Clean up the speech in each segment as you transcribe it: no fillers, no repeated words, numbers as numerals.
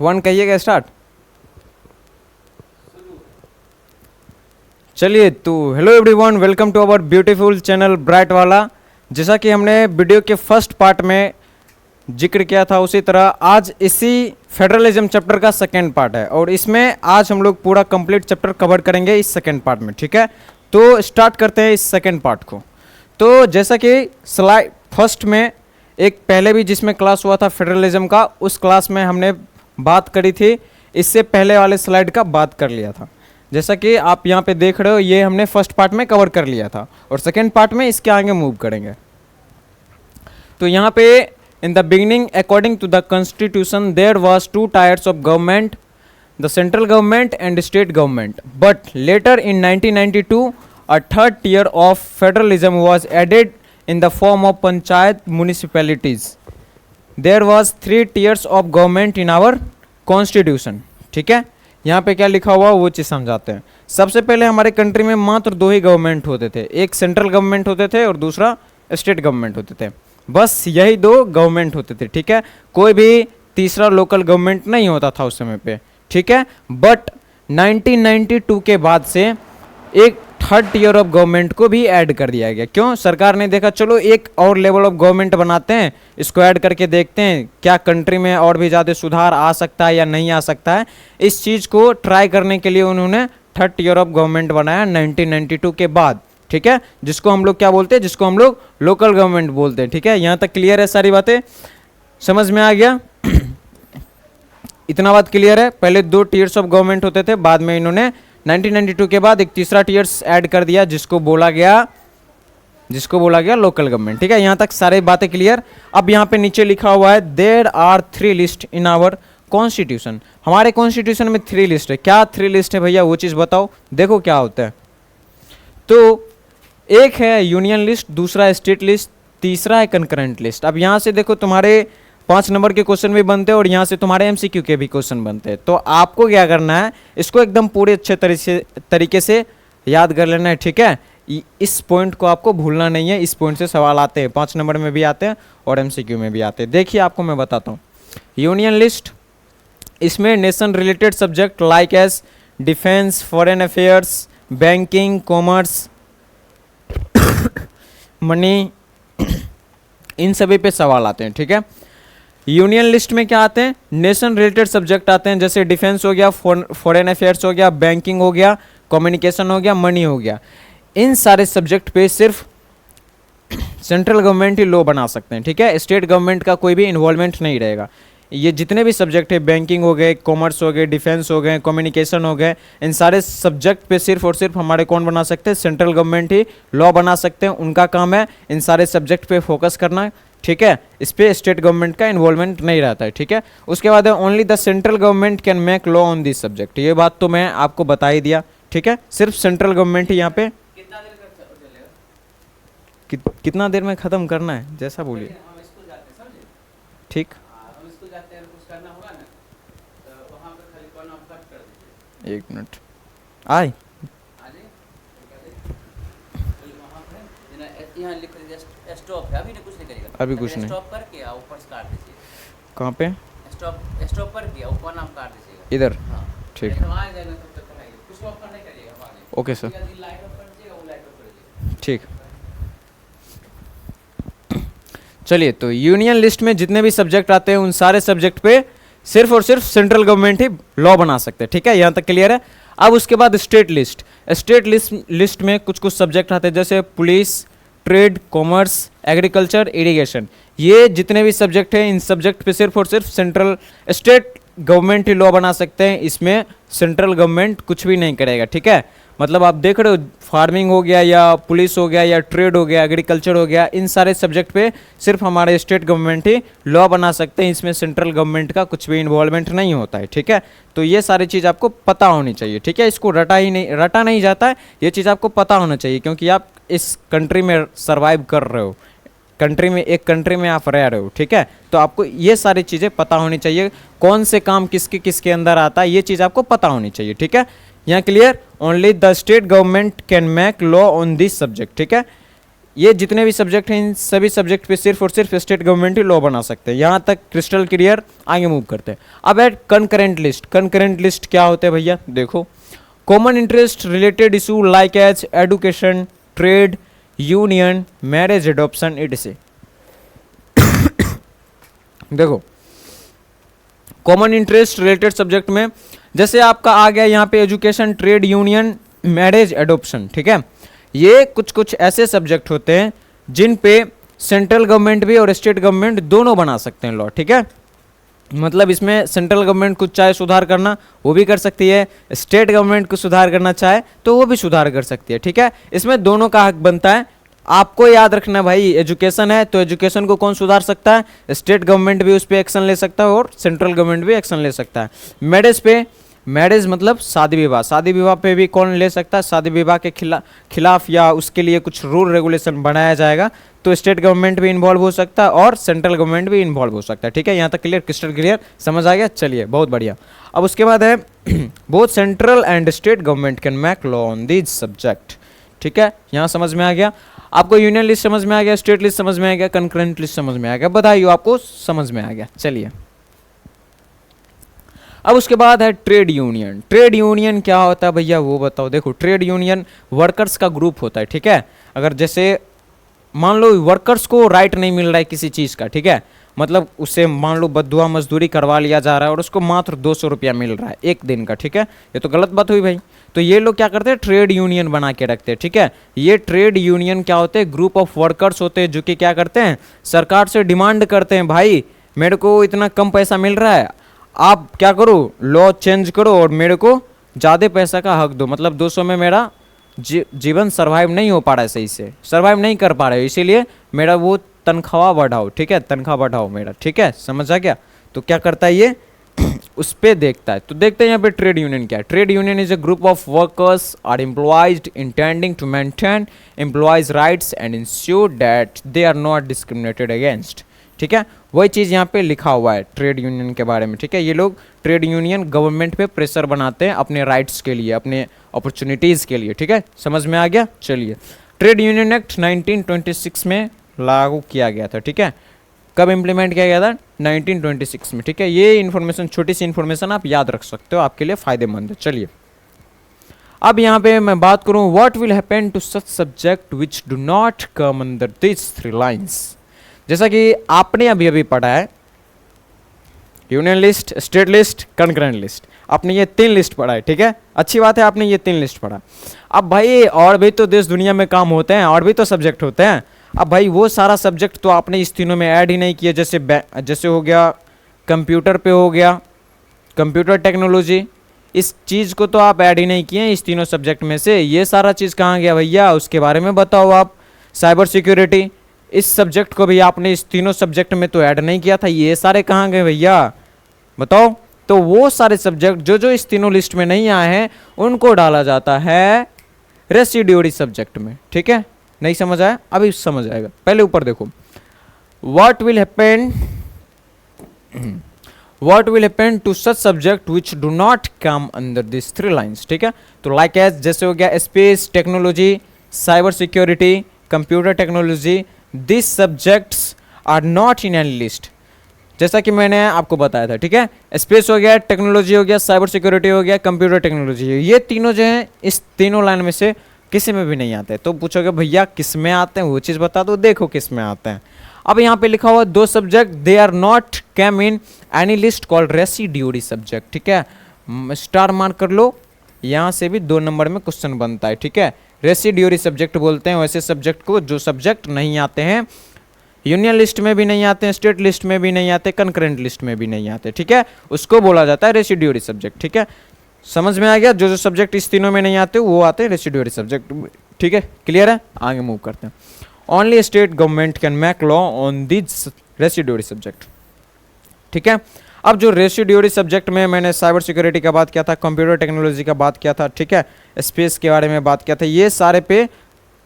1 कहिएगा स्टार्ट। चलिए तो hello everyone, welcome to our beautiful channel bright वाला। जैसा कि हमने वीडियो के फर्स्ट पार्ट में जिक्र किया था, उसी तरह आज इसी फेडरलिज्म चैप्टर का सेकेंड पार्ट है और इसमें आज हम लोग पूरा कंप्लीट चैप्टर कवर करेंगे इस सेकेंड पार्ट में। ठीक है, तो स्टार्ट करते हैं इस सेकेंड पार्ट को। तो जैसा कि स्लाइड फर्स्ट में एक पहले भी जिसमें क्लास हुआ था फेडरलिज्म का, उस क्लास में हमने बात करी थी, इससे पहले वाले स्लाइड का बात कर लिया था। जैसा कि आप यहाँ पे देख रहे हो, ये हमने फर्स्ट पार्ट में कवर कर लिया था और सेकेंड पार्ट में इसके आगे मूव करेंगे। तो यहाँ पे in the beginning according to the constitution there was 2 tiers of government, the central government and state government, but later in 1992 a third tier of federalism was added in the form of panchayat municipalities. There was 3 tiers of government in our constitution. ठीक है, यहाँ पे क्या लिखा हुआ वो चीज़ समझाते हैं। सबसे पहले हमारे कंट्री में मात्र 2 ही गवर्नमेंट होते थे, एक सेंट्रल गवर्नमेंट होते थे और दूसरा स्टेट गवर्नमेंट होते थे। बस यही 2 गवर्नमेंट होते थे। ठीक है, कोई भी तीसरा लोकल गवर्नमेंट नहीं होता था उस समय पे। ठीक है, बट 1992 के बाद से एक थर्ड टियर ऑफ गवर्नमेंट को भी ऐड कर दिया गया। क्यों? सरकार ने देखा चलो एक और लेवल ऑफ गवर्नमेंट बनाते हैं, इसको ऐड करके देखते हैं क्या कंट्री में और भी ज़्यादा सुधार आ सकता है या नहीं आ सकता है। इस चीज़ को ट्राई करने के लिए उन्होंने थर्ड टियर ऑफ गवर्नमेंट बनाया 1992 के बाद। ठीक है, जिसको हम लोग क्या बोलते हैं, जिसको हम लोग लोकल गवर्नमेंट बोलते हैं। ठीक है, यहाँ तक क्लियर है, सारी बातें समझ में आ गया? इतना बात क्लियर है। पहले 2 टियर्स ऑफ गवर्नमेंट होते थे, बाद में इन्होंने 1992 के बाद एक तीसरा टियर्स ऐड कर दिया, जिसको बोला गया लोकल गवर्नमेंट। ठीक है, यहाँ तक सारी बातें क्लियर। अब यहाँ पे नीचे लिखा हुआ है there are 3 list in our constitution. हमारे कॉन्स्टिट्यूशन में 3 लिस्ट है। क्या 3 लिस्ट है भैया, वो चीज़ बताओ। देखो क्या होता है, तो एक है यूनियन लिस्ट, दूसरा स्टेट लिस्ट, तीसरा है कंकरेंट लिस्ट। अब यहाँ से देखो तुम्हारे 5 नंबर के क्वेश्चन भी बनते हैं और यहाँ से तुम्हारे MCQ के भी क्वेश्चन बनते हैं। तो आपको क्या करना है, इसको एकदम पूरे अच्छे तरीके से याद कर लेना है। ठीक है, इस पॉइंट को आपको भूलना नहीं है। इस पॉइंट से सवाल आते हैं, 5 नंबर में भी आते हैं और MCQ में भी आते हैं। देखिए आपको मैं बताता हूँ। यूनियन लिस्ट, इसमें nation related subject like as defence, foreign affairs, banking, commerce, money, इन सभी पे सवाल आते हैं। ठीक है, यूनियन लिस्ट में क्या आते हैं, नेशन रिलेटेड सब्जेक्ट आते हैं, जैसे डिफेंस हो गया, फॉरेन अफेयर्स हो गया, बैंकिंग हो गया, कम्युनिकेशन हो गया, मनी हो गया। इन सारे सब्जेक्ट पे सिर्फ सेंट्रल गवर्नमेंट ही लॉ बना सकते हैं। ठीक है, स्टेट गवर्नमेंट का कोई भी इन्वॉल्वमेंट नहीं रहेगा। ये जितने भी सब्जेक्ट है, बैंकिंग हो गए, कॉमर्स हो गए, डिफेंस हो गए, कम्युनिकेशन हो गए, इन सारे सब्जेक्ट पे सिर्फ और सिर्फ हमारे कौन बना सकते हैं, सेंट्रल गवर्नमेंट ही लॉ बना सकते हैं। उनका काम है इन सारे सब्जेक्ट पे फोकस करना। ठीक है, इस पे स्टेट गवर्नमेंट का इन्वॉल्वमेंट नहीं रहता है। ठीक है, उसके बाद only the central government can make law on this subject. ये बात तो मैं आपको बता ही दिया। ठीक है, सिर्फ सेंट्रल गवर्नमेंट ही यहाँ पे कितना देर में खत्म करना है, जैसा बोलिए। ठीक, एक मिनट आए, स्टॉप है, अभी कुछ नहीं करेगा, अभी कुछ नहीं। स्टॉप करके ऊपर से काट दीजिए। कहाँ पे? स्टॉप कर दिया, ऊपर नाम काट दीजिएगा इधर। हाँ ठीक है, वहाँ जाएगा तब तक कराइए, कुछ ऑफ नहीं करिएगा। ओके सर, लाइट ऑफ कर दीजिएगा, वो लाइट ऑफ कर दीजिए। ठीक। चलिए, तो यूनियन लिस्ट में जितने भी सब्जेक्ट आते हैं, उन सारे सब्जेक्ट पे सिर्फ और सिर्फ सेंट्रल गवर्नमेंट ही लॉ बना सकते हैं। ठीक है, यहाँ तक क्लियर है। अब उसके बाद स्टेट लिस्ट। स्टेट लिस्ट में कुछ कुछ सब्जेक्ट आते हैं, जैसे police, trade, commerce, agriculture, irrigation. ये जितने भी सब्जेक्ट हैं, इन सब्जेक्ट पे सिर्फ और सिर्फ स्टेट गवर्नमेंट ही लॉ बना सकते हैं। इसमें सेंट्रल गवर्नमेंट कुछ भी नहीं करेगा। ठीक है, मतलब आप देख रहे हो, फार्मिंग हो गया या पुलिस हो गया या ट्रेड हो गया, एग्रीकल्चर हो गया, इन सारे सब्जेक्ट पे सिर्फ हमारे स्टेट गवर्नमेंट ही लॉ बना सकते हैं। इसमें सेंट्रल गवर्नमेंट का कुछ भी इन्वॉल्वमेंट नहीं होता है। ठीक है, तो ये सारी चीज़ आपको पता होनी चाहिए। ठीक है, इसको रटा नहीं जाता है, ये चीज़ आपको पता होना चाहिए, क्योंकि आप इस कंट्री में सर्वाइव कर रहे हो, एक कंट्री में आप रह रहे हो। ठीक है, तो आपको ये सारी चीज़ें पता होनी चाहिए, कौन से काम किसके अंदर आता है, ये चीज़ आपको पता होनी चाहिए। ठीक है, यहाँ clear. Only the state government can make law on this subject. ठीक है, ये जितने भी सब्जेक्ट हैं इन सभी सब्जेक्ट पे सिर्फ और सिर्फ स्टेट गवर्नमेंट ही लॉ बना सकते हैं। यहाँ तक क्रिस्टल क्लियर, आगे मूव करते हैं। अब है कंकरेंट लिस्ट। कंकरेंट लिस्ट क्या होते हैं भैया, देखो, common interest related issue like as education, trade union, marriage adoption etcetera. देखो कॉमन इंटरेस्ट रिलेटेड सब्जेक्ट में जैसे आपका आ गया यहाँ पे education, trade union, marriage adoption, ठीक है, ये कुछ कुछ ऐसे सब्जेक्ट होते हैं जिन पे सेंट्रल गवर्नमेंट भी और स्टेट गवर्नमेंट दोनों बना सकते हैं लॉ, ठीक है। मतलब इसमें सेंट्रल गवर्नमेंट कुछ चाहे सुधार करना वो भी कर सकती है, स्टेट गवर्नमेंट को सुधार करना चाहे तो वो भी सुधार कर सकती है, ठीक है। इसमें दोनों का हक बनता है। आपको याद रखना भाई, एजुकेशन है तो एजुकेशन को कौन सुधार सकता है, स्टेट गवर्नमेंट भी उस पर एक्शन ले सकता है और सेंट्रल गवर्नमेंट भी एक्शन ले सकता है। मैरिज पे, मैरिज मतलब शादी विवाह, शादी विवाह पे भी कौन ले सकता है, शादी विवाह के खिलाफ या उसके लिए कुछ रूल रेगुलेशन बनाया जाएगा तो स्टेट गवर्नमेंट भी इन्वॉल्व हो सकता है और सेंट्रल गवर्नमेंट भी इन्वॉल्व हो सकता है, ठीक है। यहाँ तक क्लियर, क्रिस्टल क्लियर, समझ आ गया, चलिए बहुत बढ़िया। अब उसके बाद है both central and state government can make law on this subject, ठीक है, यहाँ समझ में आ गया। आपको यूनियन लिस्ट समझ में आ गया, स्टेट लिस्ट समझ में आ गया, कंकरेंट लिस्ट समझ में आ गया, बधाई हो आपको समझ में आ गया। चलिए अब उसके बाद है ट्रेड यूनियन। ट्रेड यूनियन क्या होता है भैया वो बताओ। देखो ट्रेड यूनियन वर्कर्स का ग्रुप होता है, ठीक है। अगर जैसे मान लो वर्कर्स को राइट नहीं मिल रहा है किसी चीज़ का, ठीक है, मतलब उससे मान लो बदुआ मजदूरी करवा लिया जा रहा है और उसको मात्र 200 रुपया मिल रहा है एक दिन का, ठीक है, ये तो गलत बात हुई भाई। तो ये लोग क्या करते हैं, ट्रेड यूनियन बना के रखते हैं, ठीक है। ये ट्रेड यूनियन क्या होते हैं, ग्रुप ऑफ वर्कर्स होते हैं जो कि क्या करते हैं, सरकार से डिमांड करते हैं, भाई मेरे को इतना कम पैसा मिल रहा है, आप क्या करो, लॉ चेंज करो और मेरे को ज़्यादा पैसा का हक दो। मतलब 200 में मेरा जीवन सर्वाइव नहीं हो पा रहा है, सही से सर्वाइव नहीं कर पा रहे हो, इसीलिए मेरा वो तनख्वाह बढ़ाओ, ठीक है, तनख्वाह बढ़ाओ मेरा, ठीक है, समझ आ गया। तो क्या करता है ये उस पे देखता है। तो देखते हैं यहाँ पे ट्रेड यूनियन क्या है। Trade union is a group of workers or employees intending to maintain employees rights and ensure that they are not discriminated against, ठीक है। वही चीज़ यहाँ पे लिखा हुआ है ट्रेड यूनियन के बारे में, ठीक है। ये लोग ट्रेड यूनियन गवर्नमेंट पे प्रेशर बनाते हैं अपने राइट्स के लिए, अपने अपॉर्चुनिटीज़ के लिए, ठीक है, समझ में आ गया। चलिए ट्रेड यूनियन एक्ट 1926 में लागू किया गया था, ठीक है। कब इम्प्लीमेंट किया गया था, 1926 में, ठीक है। ये इन्फॉर्मेशन, छोटी सी इन्फॉर्मेशन आप याद रख सकते हो, आपके लिए फायदेमंद है। चलिए अब यहाँ पे मैं बात करूँ, what will happen to such subject which do not come under this 3 lines. जैसा कि आपने अभी अभी पढ़ा है, union list, state list, concurrent list, आपने ये 3 लिस्ट पढ़ा है, ठीक है, अच्छी बात है, आपने ये 3 लिस्ट पढ़ा। अब भाई और भी तो देश दुनिया में काम होते हैं, और भी तो सब्जेक्ट होते हैं। अब भाई वो सारा सब्जेक्ट तो आपने इस तीनों में ऐड ही नहीं किया। जैसे हो गया कंप्यूटर पे, हो गया कंप्यूटर टेक्नोलॉजी, इस चीज़ को तो आप ऐड ही नहीं किए इस तीनों सब्जेक्ट में से। ये सारा चीज़ कहाँ गया भैया, उसके बारे में बताओ आप। साइबर सिक्योरिटी, इस सब्जेक्ट को भी आपने इस तीनों सब्जेक्ट में तो ऐड नहीं किया था, ये सारे कहाँ गए भैया बताओ। तो वो सारे सब्जेक्ट जो जो इस तीनों लिस्ट में नहीं आए हैं उनको डाला जाता है रेसिड्यूरी सब्जेक्ट में, ठीक है। नहीं समझ आया, अभी समझ आएगा। पहले ऊपर देखो, what will happen to such subject which do not come under this 3 lines, ठीक है। तो लाइक एज जैसे हो गया space technology, cyber security, computer technology, this subjects are not in any list. जैसा कि मैंने आपको बताया था, ठीक है, स्पेस हो गया, टेक्नोलॉजी हो गया, साइबर सिक्योरिटी हो गया, कंप्यूटर टेक्नोलॉजी, ये तीनों जो हैं इस तीनों लाइन में से किसी में भी नहीं आते। तो पूछोगे भैया किस में आते हैं, वो चीज़ बता दो, देखो किस में आते हैं। अब यहाँ पे लिखा हुआ 2 subject, they are not came in any list called residuary subject, ठीक है, स्टार मार्क कर लो, यहाँ से भी 2 नंबर में क्वेश्चन बनता है, ठीक है। रेसिड्यूरी सब्जेक्ट बोलते हैं वैसे सब्जेक्ट को जो सब्जेक्ट नहीं आते हैं, यूनियन लिस्ट में भी नहीं आते हैं, स्टेट लिस्ट में भी नहीं आते, कंकरेंट लिस्ट में भी नहीं आते, ठीक है, उसको बोला जाता है रेसिड्यूरी सब्जेक्ट, ठीक है। समझ में आ गया, जो जो सब्जेक्ट इस तीनों में नहीं आते वो आते हैं रेसिड्यूरी सब्जेक्ट, ठीक है, क्लियर है। आगे मूव करते हैं। Only state government can make law on this residuary subject, ठीक है। अब जो रेसिड्यूरी सब्जेक्ट में मैंने साइबर सिक्योरिटी का बात किया था, कंप्यूटर टेक्नोलॉजी का बात किया था, ठीक है, स्पेस के बारे में बात किया था, ये सारे पे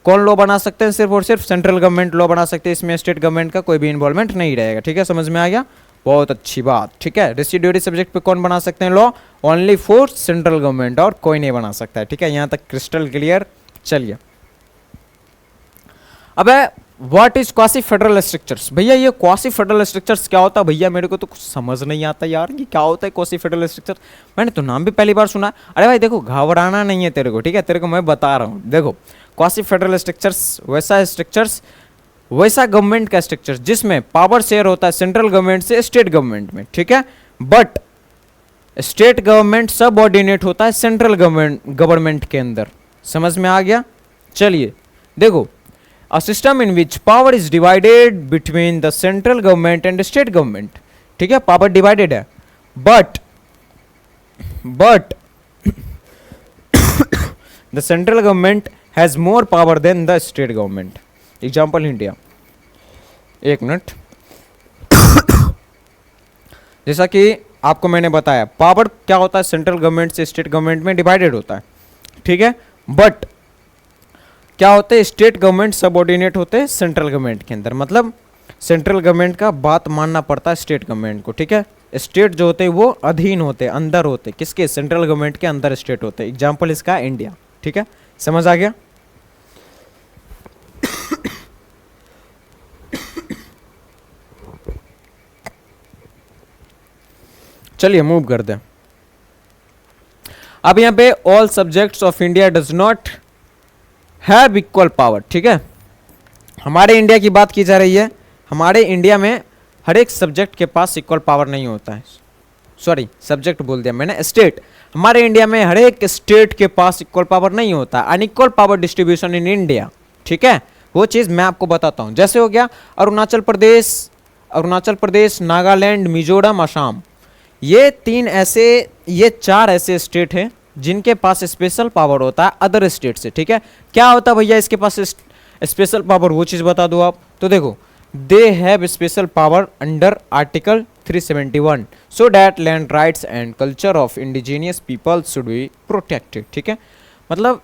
कौन लॉ बना सकते हैं, सिर्फ और सिर्फ सेंट्रल गवर्नमेंट लॉ बना सकते हैं, इसमें स्टेट गवर्नमेंट का कोई भी इन्वॉल्वमेंट नहीं रहेगा, ठीक है, समझ में आ गया, बहुत अच्छी बात, ठीक है। रेसिड्यूरी सब्जेक्ट पे कौन बना सकते हैं law, only for central government, और कोई नहीं बना सकता है, ठीक है, यहाँ तक क्रिस्टल क्लियर। चलिए अबे what is quasi federal structures, भैया ये क्वासी फेडरल स्ट्रक्चर्स क्या होता है भैया, मेरे को तो कुछ समझ नहीं आता यार, ये क्या होता है क्वासी फेडरल स्ट्रक्चर, मैंने तो नाम भी पहली बार सुना। अरे भाई देखो घबराना नहीं है तेरे को, ठीक है, तेरे को मैं बता रहा हूँ। देखो क्वासी फेडरल स्ट्रक्चर्स वैसा गवर्नमेंट का स्ट्रक्चर जिसमें पावर शेयर होता है सेंट्रल गवर्नमेंट से स्टेट गवर्नमेंट में, ठीक है, बट स्टेट गवर्नमेंट सबऑर्डिनेट होता है सेंट्रल गवर्नमेंट के अंदर। समझ में आ गया? चलिए देखो, a system in which power is divided between the central government and state government, ठीक है, पावर डिवाइडेड है, but the central government has more power than the state government. Example India, एक मिनट। जैसा कि आपको मैंने बताया पावर क्या होता है सेंट्रल गवर्नमेंट से स्टेट गवर्नमेंट में डिवाइडेड होता है, ठीक है, बट क्या होते हैं स्टेट गवर्नमेंट सबऑर्डिनेट होते हैं सेंट्रल गवर्नमेंट के अंदर, मतलब सेंट्रल गवर्नमेंट का बात मानना पड़ता है स्टेट गवर्नमेंट को, ठीक है। स्टेट जो होते हैं वो अधीन होते हैं, अंदर होते हैं, किसके? सेंट्रल गवर्नमेंट के अंदर स्टेट होते हैं। एग्जाम्पल इसका इंडिया, ठीक है, समझ आ गया? चलिए मूव करते हैं। अब यहां पे all subjects of India does not have equal power, ठीक है, हमारे इंडिया की बात की जा रही है। हमारे इंडिया में हर एक सब्जेक्ट के पास इक्वल पावर नहीं होता है, सॉरी सब्जेक्ट बोल दिया मैंने, स्टेट। हमारे इंडिया में हर एक स्टेट के पास इक्वल पावर नहीं होता, unequal power distribution in India, ठीक है, वो चीज मैं आपको बताता हूं। जैसे हो गया अरुणाचल प्रदेश, नागालैंड, मिजोरम, असम, ये चार ऐसे स्टेट हैं जिनके पास स्पेशल पावर होता है अदर स्टेट से, ठीक है। क्या होता है भैया इसके पास स्पेशल पावर, वो चीज बता दो आप। तो देखो, they have special power under article 371 so that land rights and culture of indigenous people should be protected, ठीक है, मतलब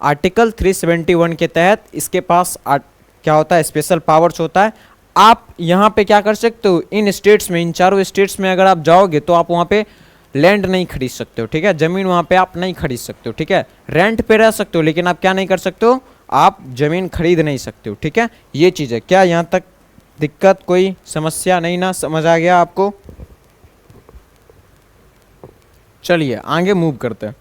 आर्टिकल 371 के तहत इसके पास क्या होता है स्पेशल पावर्स होता है। आप यहाँ पे क्या कर सकते हो, इन स्टेट्स में, इन चारों स्टेट्स में अगर आप जाओगे तो आप वहाँ पे लैंड नहीं खरीद सकते हो, ठीक है, जमीन वहाँ पे आप नहीं खरीद सकते हो, ठीक है, रेंट पे रह सकते हो लेकिन आप क्या नहीं कर सकते हो, आप जमीन खरीद नहीं सकते हो, ठीक है, ये चीज़ है। क्या यहाँ तक दिक्कत, कोई समस्या नहीं ना? समझ आ गया आपको? चलिए आगे मूव करते हैं।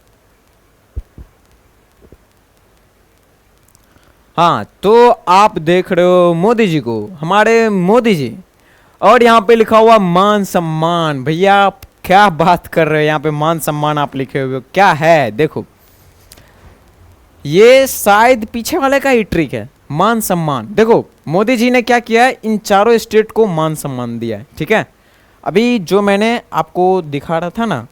हाँ, तो आप देख रहे हो मोदी जी को, हमारे मोदी जी, और यहाँ पे लिखा हुआ मान सम्मान। भैया आप क्या बात कर रहे हो, यहाँ पे मान सम्मान आप लिखे हुए हो, क्या है? देखो ये शायद पीछे वाले का ही ट्रिक है, मान सम्मान। देखो मोदी जी ने क्या किया है, इन चारों स्टेट को मान सम्मान दिया है, ठीक है। अभी जो मैंने आपको दिखा रहा था ना,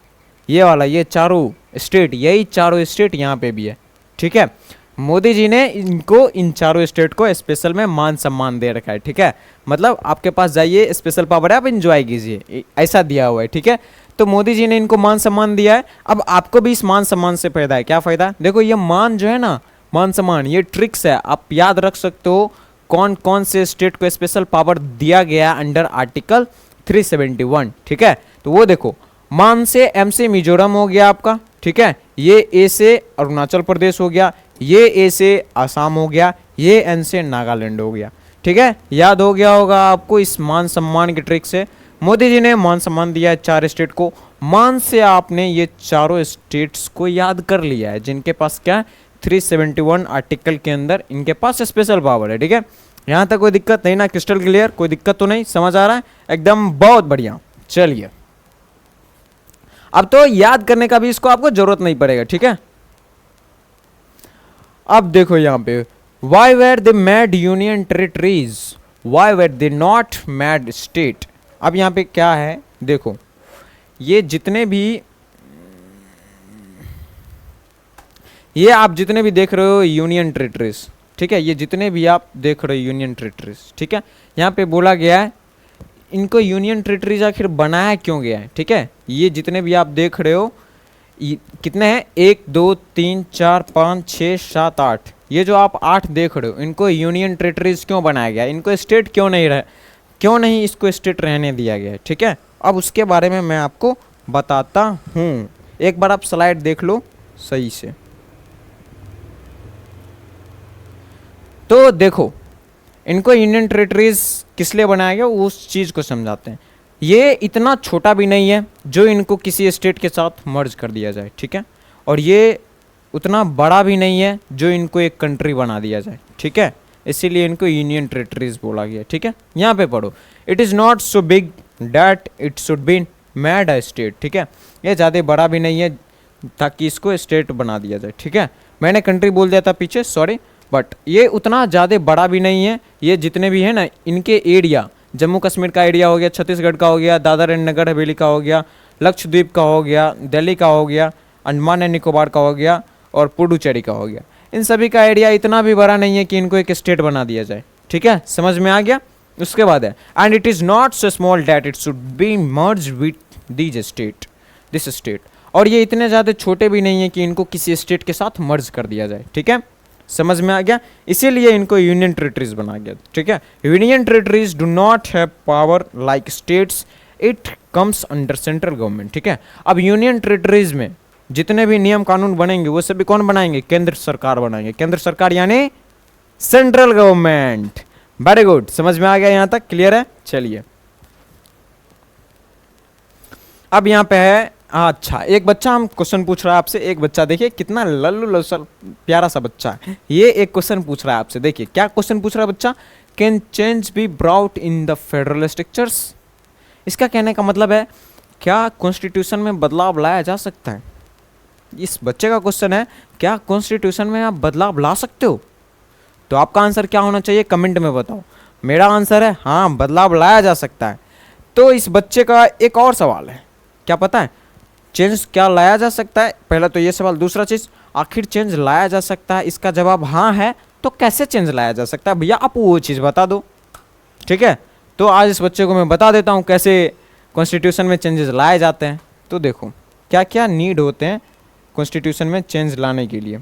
ये वाला, ये चारों स्टेट, यही चारों स्टेट यहाँ पे भी है, ठीक है। मोदी जी ने इनको, इन चारों स्टेट को स्पेशल में मान सम्मान दे रखा है, ठीक है, मतलब आपके पास जाइए, स्पेशल पावर है, आप एंजॉय कीजिए, ऐसा दिया हुआ है, ठीक है। तो मोदी जी ने इनको मान सम्मान दिया है, अब आपको भी इस मान सम्मान से फायदा है। क्या फायदा? देखो ये मान जो है ना, मान सम्मान, ये ट्रिक्स है, आप याद रख सकते हो कौन कौन से स्टेट को स्पेशल पावर दिया गया अंडर आर्टिकल 371, ठीक है। तो वो देखो, मान से एम से मिजोरम हो गया आपका, ठीक है, ये ए से अरुणाचल प्रदेश हो गया, ये ए से आसाम हो गया, ये एन से नागालैंड हो गया, ठीक है। याद हो गया होगा आपको इस मान सम्मान की ट्रिक से। मोदी जी ने मान सम्मान दिया है चार स्टेट को, मान से आपने ये चारों स्टेट्स को याद कर लिया है जिनके पास क्या है 371 आर्टिकल के अंदर इनके पास स्पेशल पावर है, ठीक है। यहाँ तक कोई दिक्कत नहीं ना? क्रिस्टल क्लियर, कोई दिक्कत तो नहीं? समझ आ रहा है? एकदम बहुत बढ़िया। चलिए अब तो याद करने का भी इसको आपको जरूरत नहीं पड़ेगा, ठीक है। अब देखो यहाँ पे, why were they made union territories, why were they not made state. अब यहाँ पे क्या है, देखो ये जितने भी, ये आप जितने भी देख रहे हो यूनियन टेरिटरीज, ठीक है, ये जितने भी आप देख रहे हो यूनियन टेरिटरीज, ठीक है, यहाँ पे बोला गया है इनको यूनियन टेरिटरीज आखिर बनाया क्यों गया है, ठीक है। ये जितने भी आप देख रहे हो कितने हैं, 1 2 3 4 5 6 7 8, ये जो आप 8 देख रहे हो इनको यूनियन टेरिटरीज क्यों बनाया गया, इनको स्टेट क्यों नहीं इसको स्टेट रहने दिया गया है, ठीक है। अब उसके बारे में मैं आपको बताता हूँ, एक बार आप स्लाइड देख लो सही से। तो देखो इनको यूनियन टेरिटरीज किस लिए बनाया गया उस चीज़ को समझाते हैं। ये इतना छोटा भी नहीं है जो इनको किसी स्टेट के साथ मर्ज कर दिया जाए, ठीक है, और ये उतना बड़ा भी नहीं है जो इनको एक कंट्री बना दिया जाए, ठीक है, इसीलिए इनको यूनियन टेरिटरीज बोला गया, ठीक है। यहाँ पे पढ़ो, it is not so big that it should be made a state, ठीक है, ये ज़्यादा बड़ा भी नहीं है ताकि इसको स्टेट बना दिया जाए, ठीक है। मैंने कंट्री बोल दिया था पीछे, सॉरी, बट ये उतना ज़्यादा बड़ा भी नहीं है। ये जितने भी हैं ना इनके एरिया, जम्मू कश्मीर का एरिया हो गया, छत्तीसगढ़ का हो गया, दादर एंड नगर हवेली का हो गया, लक्षद्वीप का हो गया, दिल्ली का हो गया, अंडमान एंड निकोबार का हो गया और पुडुचेरी का हो गया, इन सभी का एरिया इतना भी बड़ा नहीं है कि इनको एक स्टेट बना दिया जाए, ठीक है, समझ में आ गया। उसके बाद है and it is not so small that it should be merge with this state, और ये इतने ज़्यादा छोटे भी नहीं है कि इनको किसी स्टेट के साथ मर्ज कर दिया जाए, ठीक है, समझ में आ गया। इसीलिए इनको यूनियन टेरिटरीज बना गया, ठीक है। Union territories do not have power like states, it comes under central government, ठीक है। अब यूनियन टेरिटरीज में जितने भी नियम कानून बनेंगे वो सभी कौन बनाएंगे, केंद्र सरकार बनाएंगे, केंद्र सरकार यानी सेंट्रल गवर्नमेंट। वेरी गुड, समझ में आ गया, यहां तक क्लियर है। चलिए अब यहां पे है, अच्छा एक बच्चा हम क्वेश्चन पूछ रहा है आपसे, एक बच्चा देखिए कितना लल्लू लसर प्यारा सा बच्चा है, ये एक क्वेश्चन पूछ रहा है आपसे, देखिए क्या क्वेश्चन पूछ रहा है बच्चा, can change be brought in the federal structures. इसका कहने का मतलब है क्या कॉन्स्टिट्यूशन में बदलाव लाया जा सकता है। इस बच्चे का क्वेश्चन है क्या कॉन्स्टिट्यूशन में आप बदलाव ला सकते हो। तो आपका आंसर क्या होना चाहिए कमेंट में बताओ। मेरा आंसर है हाँ, बदलाव लाया जा सकता है। तो इस बच्चे का एक और सवाल है, क्या पता है चेंज क्या लाया जा सकता है, पहला तो ये सवाल। दूसरा चीज़, आखिर चेंज लाया जा सकता है, इसका जवाब हाँ है तो कैसे चेंज लाया जा सकता है भैया, आप वो चीज़ बता दो, ठीक है। तो आज इस बच्चे को मैं बता देता हूँ कैसे कॉन्स्टिट्यूशन में चेंजेस लाए जाते हैं। तो देखो क्या क्या नीड होते हैं कॉन्स्टिट्यूशन में चेंज लाने के लिए।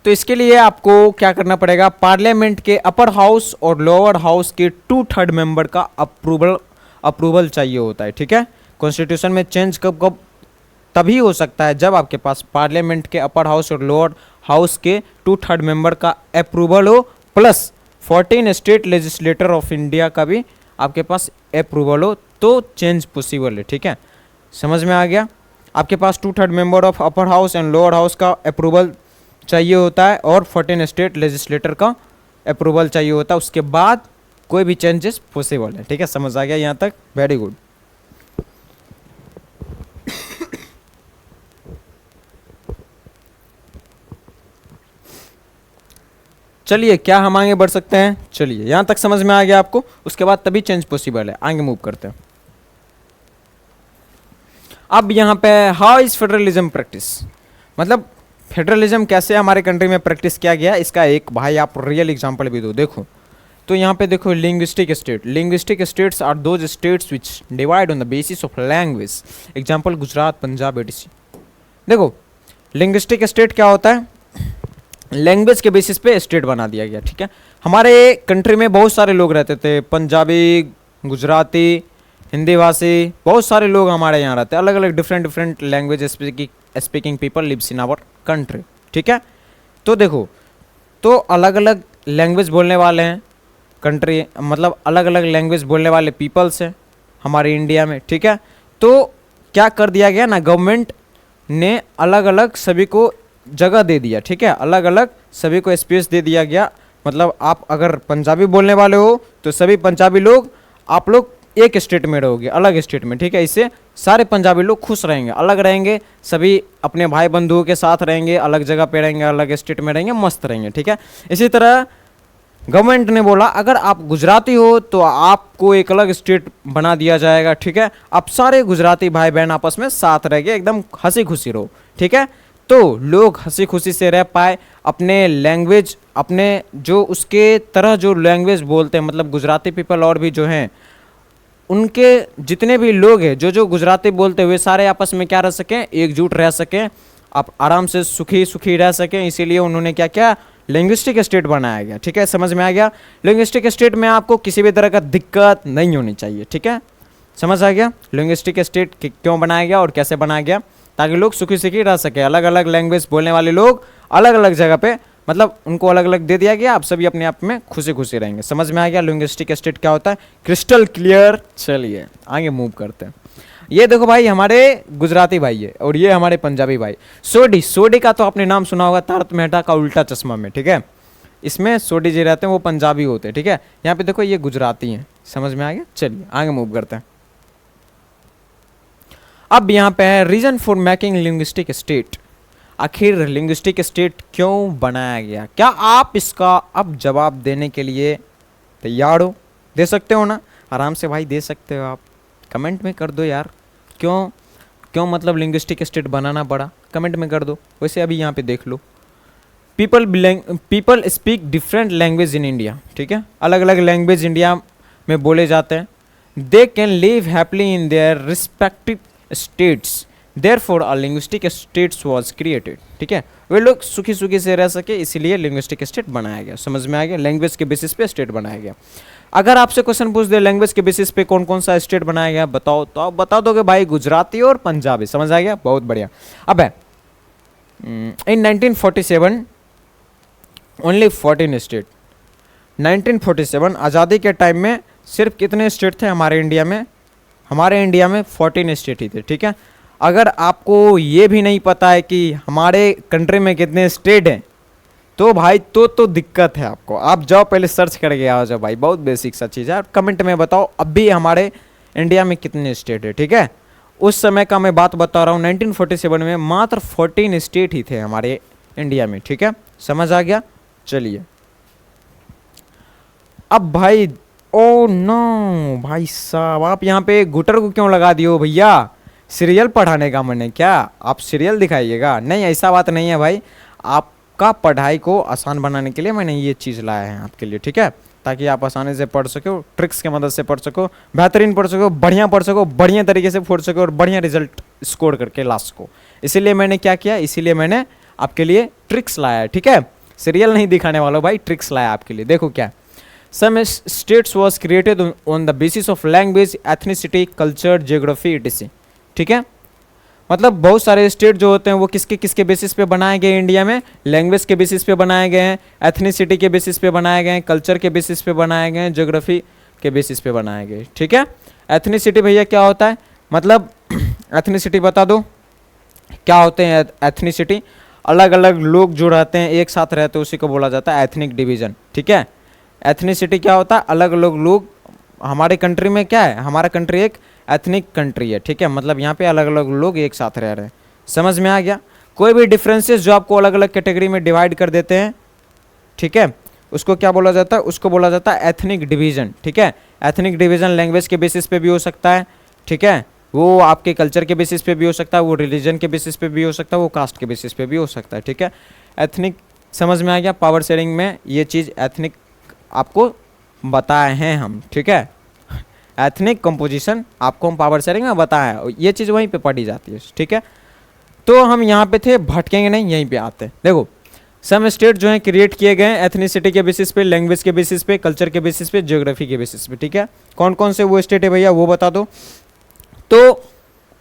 तो इसके लिए आपको क्या करना पड़ेगा, पार्लियामेंट के अपर हाउस और लोअर हाउस के 2/3 मेंबर का अप्रूवल चाहिए होता है, ठीक है। कॉन्स्टिट्यूशन में चेंज कब कब तभी हो सकता है जब आपके पास पार्लियामेंट के अपर हाउस और लोअर हाउस के 2/3 मेंबर का अप्रूवल हो, plus 14 state legislator of India का भी आपके पास अप्रूवल हो, तो चेंज पॉसिबल है, ठीक है, समझ में आ गया। आपके पास 2/3 member of upper house and lower house का अप्रूवल चाहिए होता है और 14 स्टेट लेजिस्लेटर का अप्रूवल चाहिए होता है, उसके बाद कोई भी चेंजेस पॉसिबल है, ठीक है, समझ आ गया यहाँ तक, वेरी गुड। चलिए क्या हम आगे बढ़ सकते हैं, चलिए यहाँ तक समझ में आ गया आपको, उसके बाद तभी चेंज पॉसिबल है, आगे मूव करते हैं। अब यहाँ पे हाउ इज फेडरलिज्म प्रैक्टिस, मतलब फेडरलिज्म कैसे हमारे कंट्री में प्रैक्टिस किया गया, इसका एक भाई आप रियल एग्जांपल भी दो। देखो तो यहाँ पे देखो, linguistic states are those states which divide on the basis of language, example Gujarat, Punjab, etc. देखो लिंग्विस्टिक स्टेट क्या होता है, लैंग्वेज के बेसिस पे स्टेट बना दिया गया, ठीक है। हमारे कंट्री में बहुत सारे लोग रहते थे, पंजाबी, गुजराती, हिंदी भाषी, बहुत सारे लोग हमारे यहाँ रहते हैं, अलग अलग different language speaking people lives in our country, ठीक है। तो देखो तो अलग अलग लैंग्वेज बोलने वाले हैं कंट्री, मतलब अलग अलग लैंग्वेज बोलने वाले पीपल्स हैं हमारे इंडिया में, ठीक है। तो क्या कर दिया गया ना, गवर्नमेंट ने अलग अलग सभी को जगह दे दिया, ठीक है, अलग अलग सभी को स्पेस दे दिया गया। मतलब आप अगर पंजाबी बोलने वाले हो तो सभी पंजाबी लोग, आप लोग एक स्टेट में रहोगे, अलग स्टेट में, ठीक है। इससे सारे पंजाबी लोग खुश रहेंगे, अलग रहेंगे, सभी अपने भाई बंधुओं के साथ रहेंगे, अलग जगह पे रहेंगे, अलग स्टेट में रहेंगे, मस्त रहेंगे, ठीक है। इसी तरह गवर्नमेंट ने बोला अगर आप गुजराती हो तो आपको एक अलग स्टेट बना दिया जाएगा, ठीक है। आप सारे गुजराती भाई बहन आपस में साथ रहेंगे, एकदम हंसी खुशी रहो, ठीक है। तो लोग हंसी खुशी से रह पाए, अपने लैंग्वेज, अपने जो उसके तरह जो लैंग्वेज बोलते हैं, मतलब गुजराती पीपल और भी जो हैं उनके जितने भी लोग हैं जो गुजराती बोलते हुए सारे आपस में क्या रह सकें, एकजुट रह सकें, आप आराम से सुखी रह सकें। इसीलिए उन्होंने क्या किया, लिंग्विस्टिक स्टेट बनाया गया, ठीक है, समझ में आ गया। लिंग्विस्टिक स्टेट में आपको किसी भी तरह का दिक्कत नहीं होनी चाहिए, ठीक है, समझ आ गया। लिंग्विस्टिक स्टेट क्यों बनाया गया और कैसे बनाया गया, ताकि लोग सुखी रह सके, अलग अलग लैंग्वेज बोलने वाले लोग अलग अलग जगह पे मतलब उनको अलग अलग दे दिया गया, आप सभी अपने आप में खुशी खुशी रहेंगे। समझ में आ गया लिंग्विस्टिक स्टेट क्या होता है, क्रिस्टल क्लियर। चलिए आगे मूव करते हैं। ये देखो भाई हमारे गुजराती भाई है और ये हमारे पंजाबी भाई। सोडी, सोडी का तो आपने नाम सुना होगा तारक मेहता का उल्टा चश्मा में, ठीक है। इसमें सोडी जी रहते हैं, वो पंजाबी होते हैं, ठीक है। यहाँ पे देखो ये गुजराती हैं। समझ में आ गया। चलिए आगे मूव करते हैं। अब यहाँ पे है reason for making linguistic state. आखिर लिंग्विस्टिक स्टेट क्यों बनाया गया, क्या आप इसका अब जवाब देने के लिए तैयार हो? दे सकते हो ना, आराम से भाई दे सकते हो आप, कमेंट में कर दो यार। क्यों क्यों मतलब लिंग्विस्टिक स्टेट बनाना पड़ा, कमेंट में कर दो। वैसे अभी यहाँ पे देख लो, people speak different language in India, ठीक है। अलग अलग लैंग्वेज इंडिया में बोले जाते हैं। They can live happily in their respective states, therefore a linguistic states was created, ठीक है। वे लोग सुखी सुखी से रह सके, इसीलिए लिंग्विस्टिक स्टेट बनाया गया। समझ में आ गया, लैंग्वेज के बेसिस पे स्टेट बनाया गया। अगर आपसे क्वेश्चन पूछ दे लैंग्वेज के बेसिस पे कौन कौन सा स्टेट बनाया गया बताओ, तो आप बता दोगे भाई गुजराती और पंजाबी। समझ आ गया, बहुत बढ़िया। अब है इन 1947 ओनली 14 स्टेट। 1947 आज़ादी के टाइम में सिर्फ कितने स्टेट थे हमारे इंडिया में? हमारे इंडिया में 14 स्टेट ही थे, ठीक है। अगर आपको ये भी नहीं पता है कि हमारे कंट्री में कितने स्टेट हैं, तो भाई तो दिक्कत है आपको। आप जाओ पहले सर्च करके आओ जाओ भाई, बहुत बेसिक सा चीज़ है। कमेंट में बताओ अब भी हमारे इंडिया में कितने स्टेट है, ठीक है। उस समय का मैं बात बता रहा हूँ, 1947 में मात्र 14 स्टेट ही थे हमारे इंडिया में, ठीक है। समझ आ गया। चलिए अब भाई, ओ नो भाई साहब, आप यहाँ पे गुटर को क्यों लगा दियो भैया? सीरियल पढ़ाने का मन है क्या? आप सीरियल दिखाइएगा? नहीं, ऐसा बात नहीं है भाई। आपका पढ़ाई को आसान बनाने के लिए मैंने ये चीज़ लाया है आपके लिए, ठीक है, ताकि आप आसानी से पढ़ सको, ट्रिक्स की मदद से पढ़ सको, बेहतरीन पढ़ सको, बढ़िया पढ़ सको, बढ़िया तरीके से पढ़ सको और बढ़िया रिजल्ट स्कोर करके ला सको। इसीलिए मैंने क्या किया, इसीलिए मैंने आपके लिए ट्रिक्स लाया है, ठीक है। सीरियल नहीं दिखाने वालों भाई, ट्रिक्स लाया आपके लिए। देखो क्या, some states was created on the basis of language, ethnicity, culture, geography etc, ठीक है। मतलब बहुत सारे स्टेट जो होते हैं वो किसके किसके बेसिस पे बनाए गए इंडिया में? लैंग्वेज के बेसिस पे बनाए गए हैं, एथनिसिटी के बेसिस पे बनाए गए हैं, कल्चर के बेसिस पे बनाए गए हैं, ज्योग्राफी के बेसिस पे बनाए गए, ठीक है। एथनिसिटी भैया क्या होता है, मतलब एथनिसिटी बता दो क्या होते हैं एथनिसिटी? अलग अलग लोग जो रहते हैं एक साथ रहते हैं उसी को बोला जाता है एथनिक डिवीजन, ठीक है। एथनिसिटी क्या होता है? अलग अलग लोग। हमारे कंट्री में क्या है, हमारा कंट्री एक एथनिक कंट्री है, ठीक है। मतलब यहाँ पे अलग अलग लोग एक साथ रह रहे हैं। समझ में आ गया। कोई भी डिफरेंसेस जो आपको अलग अलग कैटेगरी में डिवाइड कर देते हैं, ठीक है, उसको क्या बोला जाता है? उसको बोला जाता है एथनिक डिवीजन, ठीक है। एथनिक डिवीजन लैंग्वेज के बेसिस पे भी हो सकता है, ठीक है, वो आपके कल्चर के बेसिस पे भी हो सकता है, वो रिलीजन के बेसिस पे भी हो सकता है, वो कास्ट के बेसिस पे भी हो सकता है, ठीक है। एथनिक, समझ में आ गया। पावर शेयरिंग में ये चीज़ एथनिक आपको बताए हैं हम, ठीक है। एथनिक कंपोजिशन आपको हम पावर शेयरिंग में बताए हैं, ये चीज़ वहीं पे पढ़ी जाती है, ठीक है। तो हम यहाँ पे थे, भटकेंगे नहीं, यहीं पे आते हैं। देखो सम स्टेट जो है क्रिएट किए गए एथनिसिटी के बेसिस पे, लैंग्वेज के बेसिस पे, कल्चर के बेसिस पे, ज्योग्राफी के बेसिस पे, ठीक है। कौन कौन से वो स्टेट है भैया वो बता दो। तो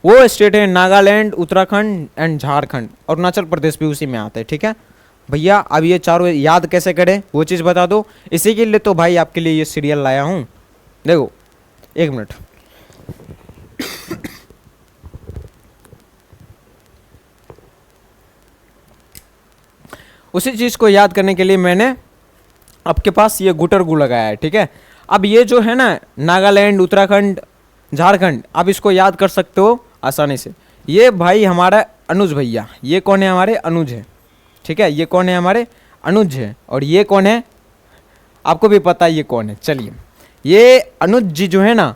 वो स्टेट है नागालैंड, उत्तराखंड एंड झारखंड, अरुणाचल प्रदेश भी उसी में आता है, ठीक है भैया। अब ये चारों याद कैसे करें वो चीज़ बता दो। इसी के लिए तो भाई आपके लिए ये सीरियल लाया हूँ। देखो एक मिनट, उसी चीज़ को याद करने के लिए मैंने आपके पास ये गुटर गु लगाया है, ठीक है। अब ये जो है ना नागालैंड, उत्तराखंड, झारखंड, आप इसको याद कर सकते हो आसानी से। ये भाई हमारा अनुज भैया, ये कौन है? हमारे अनुज है, ठीक है। ये कौन है? हमारे अनुज है। और ये कौन है? आपको भी पता है ये कौन है। चलिए, ये अनुज जी जो है ना,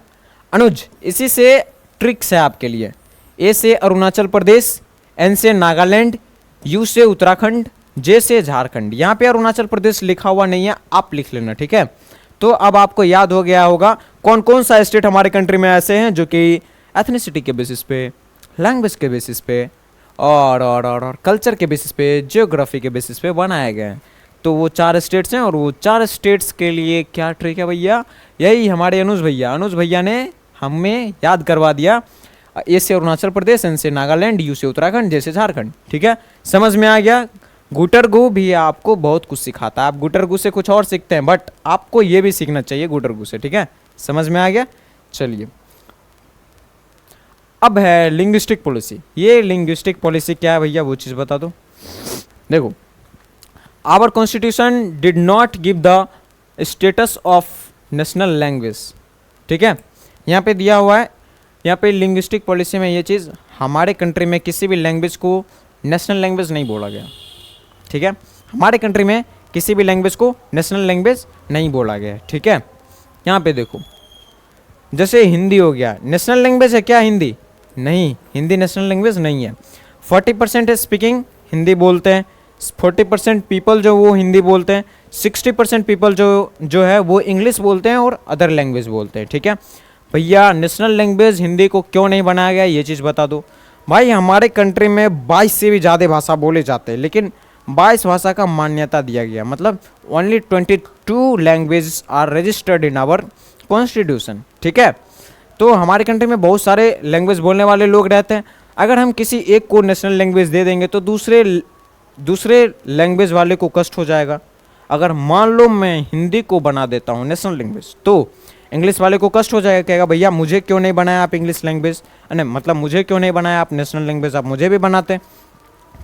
अनुज, इसी से ट्रिक्स है आपके लिए। ए से अरुणाचल प्रदेश, एन से नागालैंड, यू से उत्तराखंड, जे से झारखंड। यहाँ पे अरुणाचल प्रदेश लिखा हुआ नहीं है, आप लिख लेना, ठीक है। तो अब आपको याद हो गया होगा कौन कौन सा स्टेट हमारे कंट्री में ऐसे हैं जो कि एथनिसिटी के बेसिस पे, लैंग्वेज के बेसिस पे और कल्चर के बेसिस पे, जियोग्राफी के बेसिस पे बनाए गए हैं। तो वो 4 स्टेट्स हैं और वो 4 स्टेट्स के लिए क्या ट्रिक है भैया? यही हमारे अनुज भैया ने हमें याद करवा दिया। ए से अरुणाचल प्रदेश, एन से नागालैंड, यू से उत्तराखंड, जे से झारखंड, ठीक है। समझ में आ गया। गुटरगु भी आपको बहुत कुछ सिखाता है, आप गुटरगु से कुछ और सीखते हैं, बट आपको ये भी सीखना चाहिए गुटरगु से, ठीक है, समझ में आ गया। चलिए अब है लिंग्विस्टिक पॉलिसी। ये लिंग्विस्टिक पॉलिसी क्या है भैया, वो चीज़ बता दो। देखो, our constitution did not give the status of national language, ठीक है, यहाँ पे दिया हुआ है, यहाँ पे लिंग्विस्टिक पॉलिसी में ये चीज़, हमारे कंट्री में किसी भी लैंग्वेज को नेशनल लैंग्वेज नहीं बोला गया, ठीक है, हमारे कंट्री में किसी भी लैंग्वेज को नेशनल लैंग्वेज नहीं बोला गया, ठीक है। यहाँ पे देखो, जैसे हिंदी हो गया, नेशनल लैंग्वेज है क्या हिंदी? नहीं, हिंदी नेशनल लैंग्वेज नहीं है। 40% स्पीकिंग हिंदी बोलते हैं, 40% पीपल जो वो हिंदी बोलते हैं, 60% पीपल जो है वो इंग्लिश बोलते हैं और अदर लैंग्वेज बोलते हैं, ठीक है। भैया नेशनल लैंग्वेज हिंदी को क्यों नहीं बनाया गया, ये चीज़ बता दो। भाई हमारे कंट्री में 22 से भी ज़्यादा भाषा बोले जाते हैं, लेकिन 22 भाषा का मान्यता दिया गया, मतलब only 22 language are registered in our constitution, ठीक है। तो हमारे कंट्री में बहुत सारे लैंग्वेज बोलने वाले लोग रहते हैं, अगर हम किसी एक को नेशनल लैंग्वेज दे देंगे तो दूसरे लैंग्वेज वाले को कष्ट हो जाएगा। अगर मान लो मैं हिंदी को बना देता हूँ नेशनल लैंग्वेज, तो इंग्लिश वाले को कष्ट हो जाएगा, कहेगा भैया मुझे क्यों नहीं बनाया आप इंग्लिश लैंग्वेज, मतलब मुझे क्यों नहीं बनाया आप नेशनल लैंग्वेज, आप मुझे भी बनाते।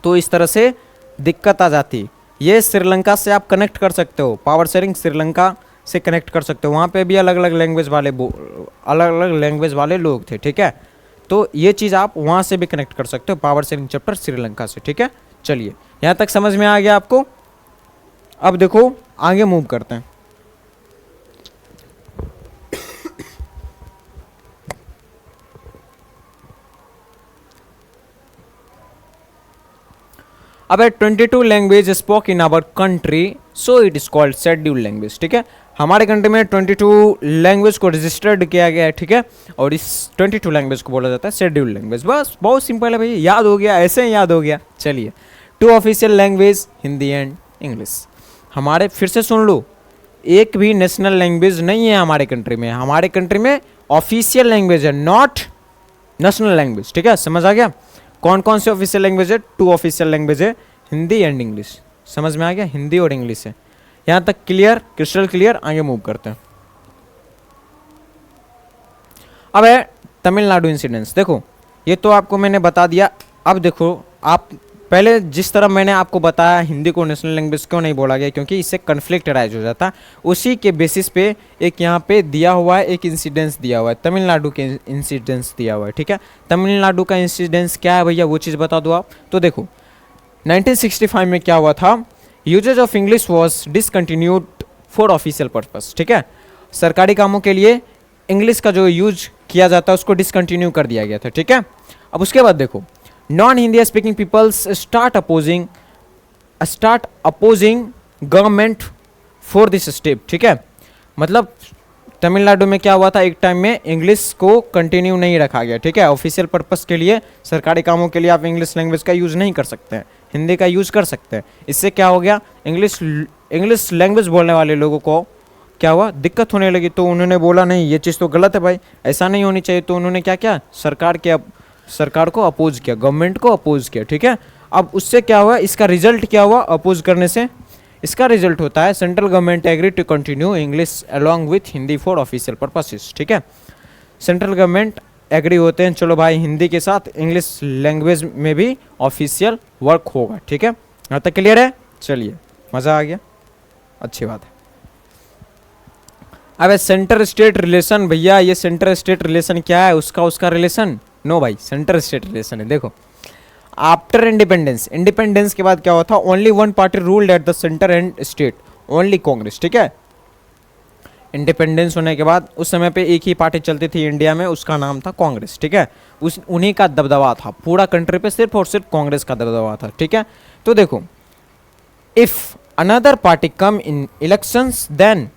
तो इस तरह से दिक्कत आ जाती। ये श्रीलंका से आप कनेक्ट कर सकते हो, पावर शेयरिंग श्रीलंका से कनेक्ट कर सकते हो, वहाँ पे भी अलग अलग लैंग्वेज वाले लोग थे, ठीक है। तो ये चीज़ आप वहाँ से भी कनेक्ट कर सकते हो, पावर शेयरिंग चैप्टर श्रीलंका से, ठीक है। चलिए यहाँ तक समझ में आ गया आपको। अब देखो आगे मूव करते हैं। अब है 22 language spoke in our country, so it is called scheduled language, ठीक है। हमारे कंट्री में 22 लैंग्वेज को रजिस्टर्ड किया गया है, ठीक है, और इस 22 लैंग्वेज को बोला जाता है शेड्यूल्ड लैंग्वेज। बस बहुत सिंपल है भैया, याद हो गया, ऐसे ही याद हो गया। चलिए 2 official language Hindi and English. हमारे फिर से सुन लो, एक भी नेशनल लैंग्वेज नहीं है हमारे कंट्री में, हमारे कंट्री में ऑफिशियल लैंग्वेज है, नॉट नेशनल लैंग्वेज, ठीक है, समझ आ गया। कौन कौन से ऑफिशियल लैंग्वेज है? 2 ऑफिशियल लैंग्वेज है, हिंदी एंड इंग्लिश, समझ में आ गया, हिंदी और इंग्लिश है। यहाँ तक क्लियर, क्रिस्टल क्लियर। आगे मूव करते हैं। अब है तमिलनाडु इंसिडेंट्स। देखो ये तो आपको मैंने बता दिया। अब देखो, आप पहले जिस तरह मैंने आपको बताया हिंदी को नेशनल लैंग्वेज क्यों नहीं बोला गया, क्योंकि इससे कन्फ्लिक्ट राइज हो जाता, उसी के बेसिस पे एक यहाँ पे दिया हुआ है, एक इंसिडेंस दिया हुआ है, तमिलनाडु के इंसिडेंस दिया हुआ है, ठीक है। तमिलनाडु का इंसिडेंस क्या है भैया, वो चीज़ बता दो आप। तो देखो 1965 में क्या हुआ था, uses of English was discontinued for official purpose, ठीक है। सरकारी कामों के लिए इंग्लिश का जो यूज किया जाता है उसको डिसकंटिन्यू कर दिया गया था, ठीक है। अब उसके बाद देखो, non Hindi speaking peoples start opposing government for this step, ठीक है। मतलब तमिलनाडु में क्या हुआ था, एक टाइम में इंग्लिश को कंटिन्यू नहीं रखा गया, ठीक है। ऑफिशियल पर्पस के लिए, सरकारी कामों के लिए आप इंग्लिश लैंग्वेज का यूज़ नहीं कर सकते हैं, हिंदी का यूज़ कर सकते हैं। इससे क्या हो गया, इंग्लिश लैंग्वेज बोलने वाले लोगों को क्या हुआ, दिक्कत होने लगी। तो उन्होंने बोला नहीं, ये चीज़ तो गलत है भाई, ऐसा नहीं होनी चाहिए। तो उन्होंने क्या किया, सरकार को अपोज किया, गवर्नमेंट को अपोज किया, ठीक है। अब उससे क्या हुआ, इसका रिजल्ट क्या हुआ, अपोज करने से इसका रिजल्ट होता है central government agree to continue English along with Hindi for official purposes, ठीक है। सेंट्रल गवर्नमेंट एग्री होते हैं, चलो भाई हिंदी के साथ इंग्लिश लैंग्वेज में भी ऑफिशियल वर्क होगा, ठीक है। यहाँ तक क्लियर है। चलिए मज़ा आ गया, अच्छी बात है। अब सेंटर स्टेट रिलेशन, भैया ये सेंटर स्टेट रिलेशन क्या है, उसका रिलेशन, नो भाई सेंटर स्टेट रिलेशन है। देखो आफ्टर इंडिपेंडेंस के बाद क्या हुआ था, only one party ruled at the centre and state, only Congress, ठीक है। इंडिपेंडेंस होने के बाद उस समय पे एक ही पार्टी चलती थी इंडिया में, उसका नाम था कांग्रेस, ठीक है। उन्हीं का दबदबा था पूरा कंट्री पे, सिर्फ और सिर्फ कांग्रेस का दबदबा था, ठीक है। तो देखो, if another party come in elections then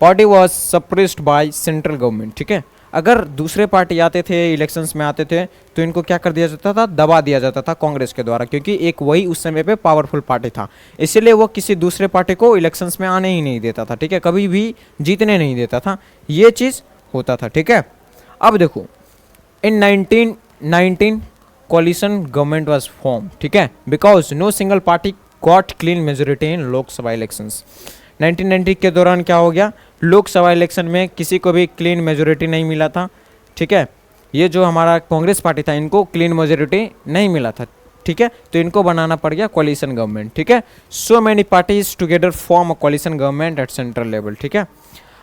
party was suppressed by central government, ठीक है। अगर दूसरे पार्टी आते थे, इलेक्शंस में आते थे, तो इनको क्या कर दिया जाता था, दबा दिया जाता था कांग्रेस के द्वारा, क्योंकि एक वही उस समय पे पावरफुल पार्टी था, इसीलिए वो किसी दूसरे पार्टी को इलेक्शंस में आने ही नहीं देता था, ठीक है, कभी भी जीतने नहीं देता था, ये चीज़ होता था, ठीक है। अब देखो इन 1919 कोलिशन गवर्नमेंट वाज फॉर्म, ठीक है, because no single party got clean majority in Lok Sabha elections. 1990 के दौरान क्या हो गया, लोकसभा इलेक्शन में किसी को भी क्लीन मेजोरिटी नहीं मिला था, ठीक है। ये जो हमारा कांग्रेस पार्टी था इनको क्लीन मेजोरिटी नहीं मिला था, ठीक है, तो इनको बनाना पड़ गया कोलिशन गवर्नमेंट, ठीक है। So many parties together form a coalition government at central level, ठीक है।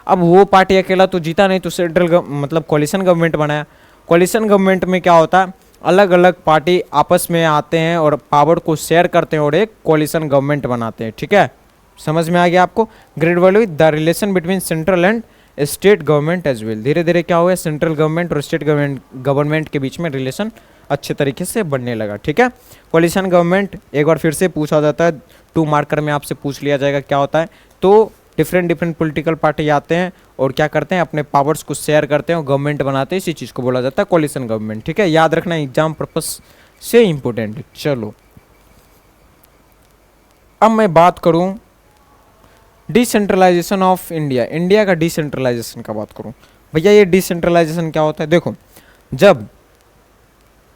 अब वो पार्टी अकेला तो जीता नहीं, तो सेंट्रल मतलब कोलिशन गवर्नमेंट बनाया। कोलिशन गवर्नमेंट में क्या होता है, अलग अलग पार्टी आपस में आते हैं और पावर को शेयर करते हैं और एक कोलिशन गवर्नमेंट बनाते हैं, ठीक है। समझ में आ गया आपको। Gradually the relation between central and state government as well, धीरे धीरे क्या हुआ, सेंट्रल गवर्नमेंट और स्टेट गवर्नमेंट के बीच में रिलेशन अच्छे तरीके से बनने लगा, ठीक है। कोलिशन गवर्नमेंट एक बार फिर से पूछा जाता है, 2 मार्कर में आपसे पूछ लिया जाएगा क्या होता है। तो डिफरेंट पॉलिटिकल पार्टी आते हैं और क्या करते हैं, अपने पावर्स को शेयर करते हैं और गवर्नमेंट बनाते हैं, इसी चीज़ को बोला जाता है कोलिशन गवर्नमेंट, ठीक है। याद रखना, एग्जाम पर्पस से इंपॉर्टेंट है। चलो अब मैं बात करूं डिसेंट्रलाइजेशन ऑफ इंडिया, इंडिया का डिसेंट्रलाइजेशन का बात करूं। भैया ये डिसेंट्रलाइजेशन क्या होता है, देखो जब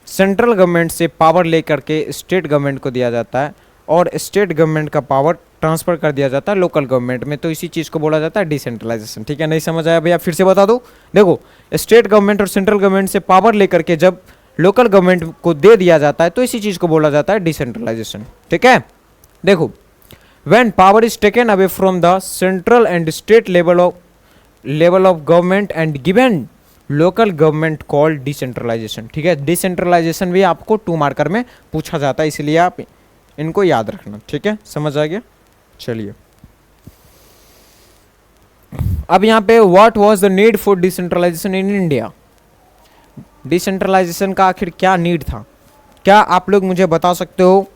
सेंट्रल गवर्नमेंट से पावर लेकर के स्टेट गवर्नमेंट को दिया जाता है और स्टेट गवर्नमेंट का पावर ट्रांसफर कर दिया जाता है लोकल गवर्नमेंट में, तो इसी चीज़ को बोला जाता है डिसेंट्रलाइजेशन, ठीक है। नहीं समझ आया भैया, फिर से बता दो। देखो स्टेट गवर्नमेंट और सेंट्रल गवर्नमेंट से पावर लेकर के जब लोकल गवर्नमेंट को दे दिया जाता है तो इसी चीज़ को बोला जाता है डिसेंट्रलाइजेशन, ठीक है। देखो when power is taken away from the central and state level of government and given local government called decentralization, ठीक है। डिसेंट्रलाइजेशन भी आपको 2 मार्कर में पूछा जाता है, इसलिए आप इनको याद रखना, ठीक है। समझ आ गया। चलिए अब यहाँ पे what was the need for decentralization in India, decentralization का आखिर क्या नीड था, क्या आप लोग मुझे बता सकते हो।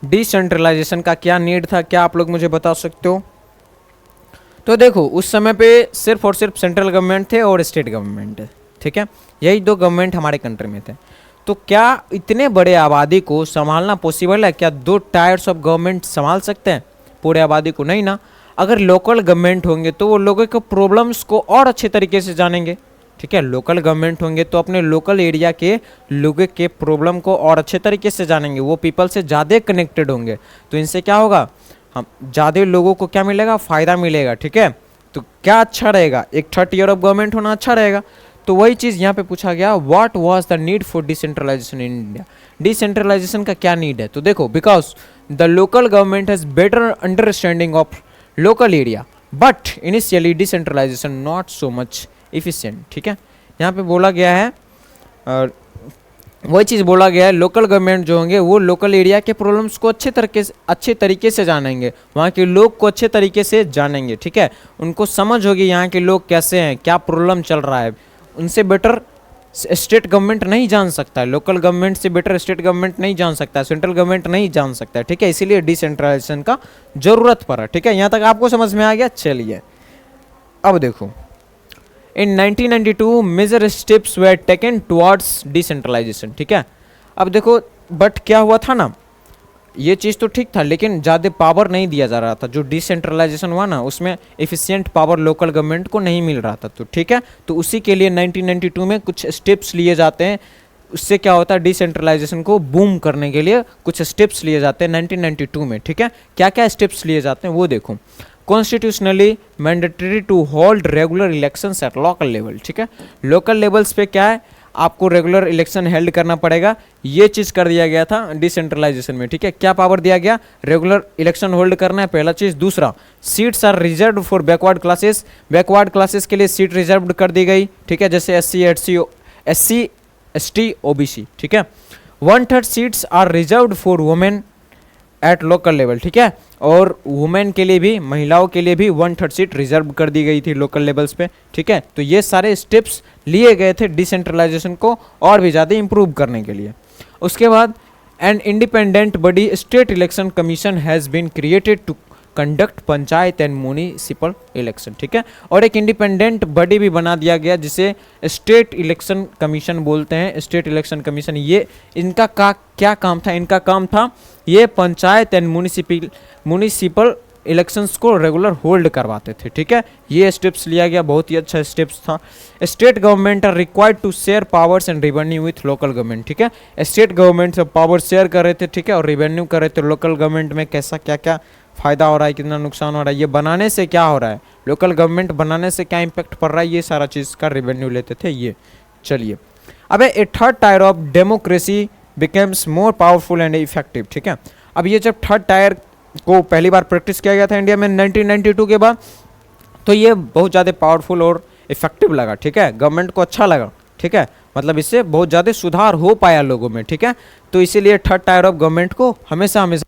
डिसेंट्रलाइजेशन का क्या नीड था, क्या आप लोग मुझे बता सकते हो। तो देखो उस समय पे सिर्फ और सिर्फ सेंट्रल गवर्नमेंट थे और स्टेट गवर्नमेंट थे, ठीक है, यही 2 गवर्नमेंट हमारे कंट्री में थे। तो क्या इतने बड़े आबादी को संभालना पॉसिबल है, क्या 2 टायर्स ऑफ गवर्नमेंट संभाल सकते हैं पूरे आबादी को, नहीं ना। अगर लोकल गवर्नमेंट होंगे तो वो लोगों के प्रॉब्लम्स को और अच्छे तरीके से जानेंगे, ठीक है। लोकल गवर्नमेंट होंगे तो अपने लोकल एरिया के लोगों के प्रॉब्लम को और अच्छे तरीके से जानेंगे, वो पीपल से ज़्यादा कनेक्टेड होंगे, तो इनसे क्या होगा, हम ज़्यादा लोगों को क्या मिलेगा, फ़ायदा मिलेगा, ठीक है। तो क्या अच्छा रहेगा, एक 3rd टियर ऑफ गवर्नमेंट होना अच्छा रहेगा। तो वही चीज़ यहाँ पे पूछा गया, what was the need for decentralization in India, decentralization का क्या नीड है। तो देखो because the local government has better understanding of local area but initially decentralization not so much efficient, ठीक है। यहाँ पे बोला गया है वही चीज़ बोला गया है, लोकल गवर्नमेंट जो होंगे वो लोकल एरिया के प्रॉब्लम्स को अच्छे तरीके से जानेंगे, वहाँ के लोग को अच्छे तरीके से जानेंगे, ठीक है। उनको समझ होगी यहाँ के लोग कैसे हैं, क्या प्रॉब्लम चल रहा है, उनसे बेटर स्टेट गवर्नमेंट नहीं जान सकता है, लोकल गवर्नमेंट से बेटर स्टेट गवर्नमेंट नहीं जान सकता है, सेंट्रल गवर्नमेंट नहीं जान सकता है, ठीक है। इसीलिए डिसेंट्रलाइजेशन का जरूरत पड़ा, ठीक है। यहाँ तक आपको समझ में आ गया। चलिए अब देखो इन 1992 मेजर स्टेप्स वे टेकन टुवर्ड्स डिसेंट्रलाइजेशन, ठीक है। अब देखो बट क्या हुआ था ना, ये चीज़ तो ठीक था लेकिन ज़्यादा पावर नहीं दिया जा रहा था। जो डिसेंट्रलाइजेशन हुआ ना उसमें एफिशिएंट पावर लोकल गवर्नमेंट को नहीं मिल रहा था, तो ठीक है। तो उसी के लिए 1992 में कुछ स्टेप्स लिए जाते हैं, उससे क्या होता है डिसेंट्रलाइजेशन को बूम करने के लिए कुछ स्टेप्स लिए जाते हैं 1992 में, ठीक है। क्या क्या स्टेप्स लिए जाते हैं वो देखो। Constitutionally mandatory to hold regular elections at local level, ठीक है। लोकल लेवल्स पे क्या है, आपको रेगुलर इलेक्शन हेल्ड करना पड़ेगा, ये चीज़ कर दिया गया था डिसेंट्रलाइजेशन में, ठीक है। क्या पावर दिया गया, रेगुलर इलेक्शन होल्ड करना है, पहला चीज़। दूसरा, seats are reserve for backward classes, backward classes के लिए सीट रिजर्व कर दी गई, ठीक है, जैसे SC ST OBC, ठीक है। 1/3 seats are reserved for women at local level, ठीक है। और वुमेन के लिए भी, महिलाओं के लिए भी 1/3 सीट रिजर्व कर दी गई थी लोकल लेवल्स पे, ठीक है। तो ये सारे स्टेप्स लिए गए थे डिसेंट्रलाइजेशन को और भी ज़्यादा इंप्रूव करने के लिए। उसके बाद an independent body state election commission has been created to conduct panchayat and municipal election, ठीक है। और एक इंडिपेंडेंट बॉडी भी बना दिया गया जिसे स्टेट इलेक्शन कमीशन बोलते हैं। स्टेट इलेक्शन कमीशन, ये इनका क्या काम था, इनका काम था ये पंचायत एंड म्यूनिसिपल इलेक्शंस को रेगुलर होल्ड करवाते थे, ठीक है। ये स्टेप्स लिया गया, बहुत ही अच्छा स्टेप्स था। State government are required to share powers and revenue with local government, ठीक है। स्टेट गवर्नमेंट से पावर शेयर कर रहे थे, ठीक है, और रेवेन्यू कर रहे थे लोकल गवर्नमेंट में। कैसा क्या क्या फ़ायदा हो रहा है, कितना नुकसान हो रहा है, ये बनाने से क्या हो रहा है, लोकल गवर्नमेंट बनाने से क्या इम्पैक्ट पड़ रहा है, ये सारा चीज़ का रेवेन्यू लेते थे ये। चलिए अब a third tier of democracy becomes more powerful and effective, ठीक है। अब ये जब थर्ड टायर को पहली बार प्रैक्टिस किया गया था इंडिया में 1992 के बाद, तो ये बहुत ज़्यादा पावरफुल और इफेक्टिव लगा, ठीक है। गवर्नमेंट को अच्छा लगा, ठीक है, मतलब इससे बहुत ज़्यादा सुधार हो पाया लोगों में, ठीक है। तो इसीलिए थर्ड टायर ऑफ गवर्नमेंट को हमेशा हमेशा